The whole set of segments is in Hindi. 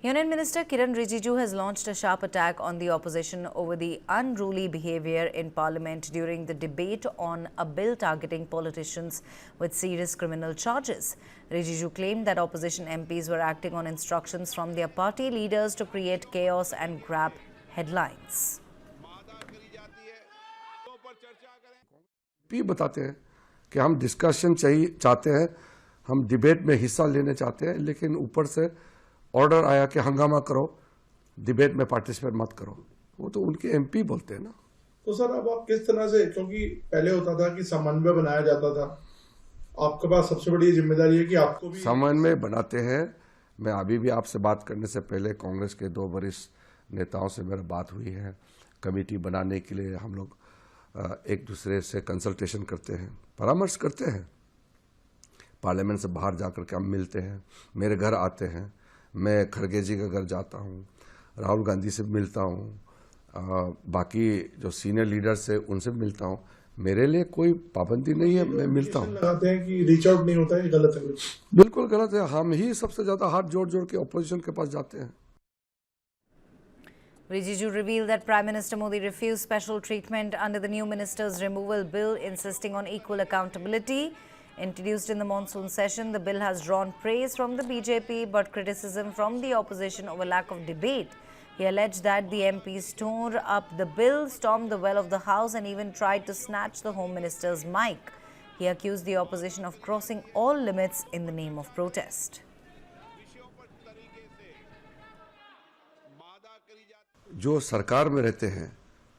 Union Minister Kiren Rijiju has launched a sharp attack on the opposition over the unruly behavior in Parliament during the debate on a bill targeting politicians with serious criminal charges. Rijiju claimed that opposition MPs were acting on instructions from their party leaders to create chaos and grab headlines. बताते हैं कि हम डिस्कशन चाहते हैं, हम डिबेट में हिस्सा लेने चाहते हैं, लेकिन ऊपर से ऑर्डर आया कि हंगामा करो, डिबेट में पार्टिसिपेट मत करो। वो तो उनके एमपी बोलते हैं ना। तो सर अब आप किस तरह से, क्योंकि पहले होता था कि समन्वय बनाया जाता था, आपके पास सबसे बड़ी जिम्मेदारी है कि आपको भी समन्वय बनाते हैं। मैं अभी भी आपसे बात करने से पहले कांग्रेस के 2 वरिष्ठ नेताओं से मेरी बात हुई है। कमेटी बनाने के लिए हम लोग एक दूसरे से कंसल्टेशन करते हैं, परामर्श करते हैं। पार्लियामेंट से बाहर जाकर के हम मिलते हैं, मेरे घर आते हैं, मैं खड़गे जी के घर जाता हूँ, राहुल गांधी से मिलता हूँ, बाकी जो सीनियर लीडर्स है उनसे मिलता हूँ। मेरे लिए कोई पाबंदी नहीं है, मैं मिलता हूँ। लगाते हैं कि रीच आउट नहीं होता है, गलत है? बिल्कुल गलत है। हम ही सबसे ज्यादा हाथ जोड़ जोड़ के ऑपोजिशन के पास जाते हैं। Rijiju revealed that Prime Minister Modi refused special treatment under the new minister's removal bill, insisting on equal accountability. Introduced in the monsoon session, the bill has drawn praise from the BJP but criticism from the opposition over lack of debate. He alleged that the MPs tore up the bill, stormed the well of the House and even tried to snatch the Home Minister's mic. He accused the opposition of crossing all limits in the name of protest. जो सरकार में रहते हैं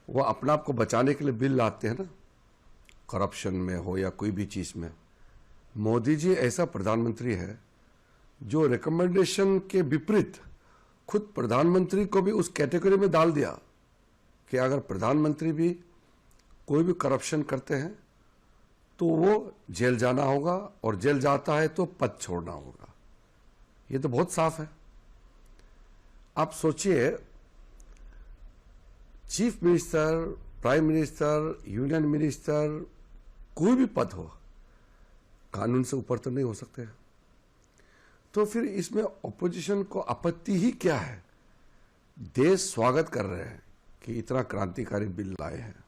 वो अपने आप को बचाने के लिए बिल लाते हैं ना, करप्शन में हो या कोई भी चीज में। मोदी जी ऐसा प्रधानमंत्री है जो रिकमेंडेशन के विपरीत खुद प्रधानमंत्री को भी उस कैटेगरी में डाल दिया कि अगर प्रधानमंत्री भी कोई भी करप्शन करते हैं तो वो जेल जाना होगा, और जेल जाता है तो पद छोड़ना होगा। ये तो बहुत साफ है। आप सोचिए, chief minister, prime minister, union minister, कोई भी पद हो, कानून से ऊपर तो नहीं हो सकते। तो फिर इसमें ऑपोजिशन को आपत्ति ही क्या है? देश स्वागत कर रहे हैं कि इतना क्रांतिकारी बिल लाए हैं।